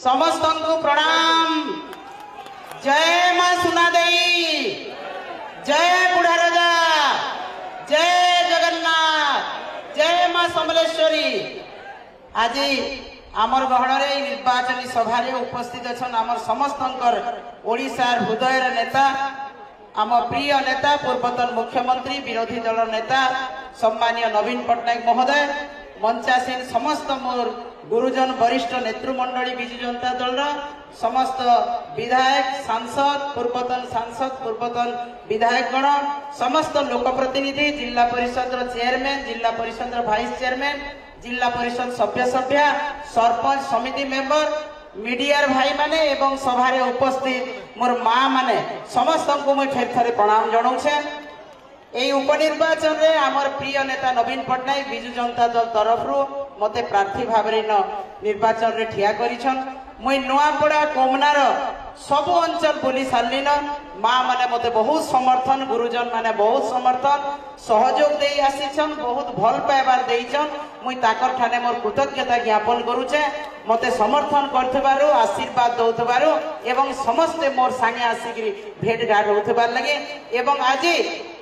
समस्त को प्रणाम। जय मां सुनादेई, जय बुढ़ा राजा, जय जगन्नाथ, जय मां समलेश्वरी। आज आमर गहन निर्वाचन सभा उपस्थित अच्छा आमर समस्त ओडिशार हृदयर नेता आम प्रिय नेता पूर्वतन मुख्यमंत्री विरोधी दल नेता सम्मानीय नवीन पट्टनायक महोदय, मंचासीन समस्त मोर गुरुजन वरिष्ठ नेतृमंडली विजु जनता दल समस्त विधायक सांसद पूर्वतन विधायक गण समस्त लोकप्रतिनिधि जिला परिषद चेयरमैन, जिला परिषद भाइस चेयरमैन, जिला परिषद सभ्य सरपंच समिति मेंबर, मीडिया भाई माने एवं सभारे उपस्थित मोर माँ माने समस्त को मुझे फेर थरे प्रणाम जनाऊे। यही उपनिर्वाचन रे आमर प्रिय नेता नवीन पट्टनायक विजु जनता दल तरफ मते प्रार्थी भाव निर्वाचन रे ठिया करिछन। मुई नुआपड़ा कोमनार सबु अंचल बुली सारलिन। माँ माने मते बहुत समर्थन, गुरुजन माने बहुत समर्थन सहयोग दे आसीछन, बहुत भल पाइबार देइछन। मुई ताकर ठाने मोर कृतज्ञता ज्ञापन करूचे। मते समर्थन करथबारो, आशीर्वाद दउथबारो एवं समस्ते मोर संगे आसिकरी भेट घाट होथबार लगे एवं आज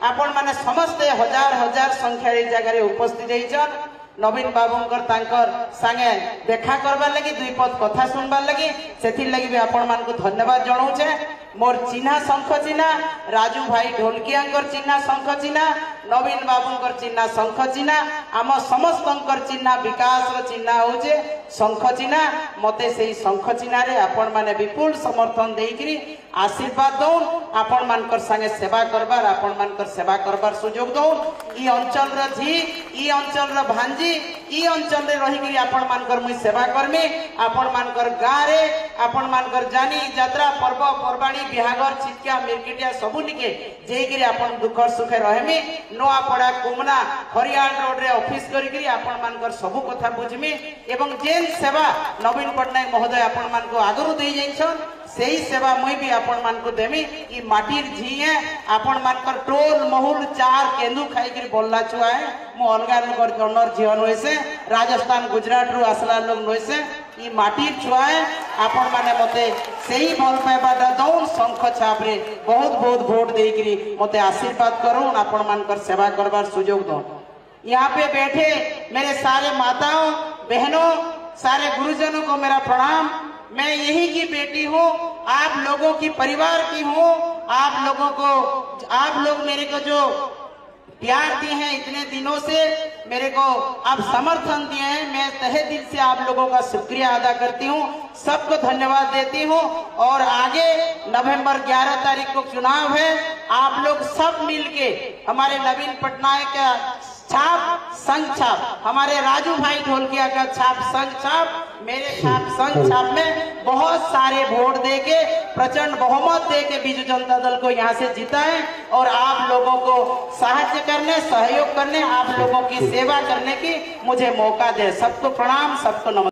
आपण माने समस्ते हजार हजार संख्या रे जगह रे उपस्थित होइछन। नवीन बाबूंकर तांकर संगे देखा करबार लगी, दुई पद कथा सुनबार लगी, सेथिर लगी भी आपण मान को धन्यवाद जनाऊे। मोर चिन्हा शंख चिन्हा, राजू भाई ढोलकियांकर चिन्हा शंख चिन्हा, नवीन बाबूंकर चिन्हा शंख चिन्हा, आम समस्तंकर चिन्हा विकास रो चिन्हा होचे शंख चिन्हा। मते सेही शंख चिन्हा रे आपण माने विपुल समर्थन देइकरी आशीर्वाद दउन, आपण मानकर संगे सेवा करबार, आपण मानकर सेवा करबार सुयोग दउन। ई अंचल रो झी, ई अंचल रो भांजी, ई अंचल रे रहिकरी आपण मानकर मुई सेवा करमी। आपण मानकर गाँ रे आपण मानकर जानी यात्रा पर्व पर्वाणी बिहागर चित्किया मिर्किटिया सबु निके जेइकरी आपण दुख सुखे रहमी। नोआपड़ा कुमना हरियाण रोड रे ऑफिस करिकरी आपण मानकर सबु कथा बुझमी एवं जेन सेवा नवीन पट्टनायक महोदय आपण मान को आगरु देई जाइछन सेही सेवा मुई भी आपण मान को देमी। ई माटीर झीए आपण मानकर टोल महुल चार केंदु खाइकरी बोलला छुआ है। मु अलगा लोकर जनर जीवन होइसे, राजस्थान गुजरात रु आसला लोग नोइसे। ई माटीर छुआ है, आपण माने मते सेही भल पाइबाटा दउन शंख छाप रे बहुत बहुत वोट देइकरी मते आशीर्वाद करूं, आपण मानकर सेवा करबार सुयोग दो। यहाँ पे बैठे मेरे सारे माताओं बहनों, सारे गुरुजनों को मेरा प्रणाम। मैं यही की बेटी हूँ, आप लोगों की परिवार की हूँ। आप लोगों को, आप लोग मेरे को जो प्यार दिए हैं इतने दिनों से, मेरे को आप समर्थन दिए हैं, मैं तहे दिल से आप लोगों का शुक्रिया अदा करती हूँ, सबको धन्यवाद देती हूँ। और आगे नवंबर 11 तारीख को चुनाव है, आप लोग सब मिलके हमारे नवीन पट्टनायक का छाप संग छाप, हमारे राजू भाई ढोलकिया का छाप संग छाप, मेरे छाप संग छाप में बहुत सारे वोट देके प्रचंड बहुमत देके बीजू जनता दल को यहाँ से जिताएं और आप लोगों को सहायता करने, सहयोग करने, आप लोगों की सेवा करने की मुझे मौका दे। सबको प्रणाम, सबको नमस्कार।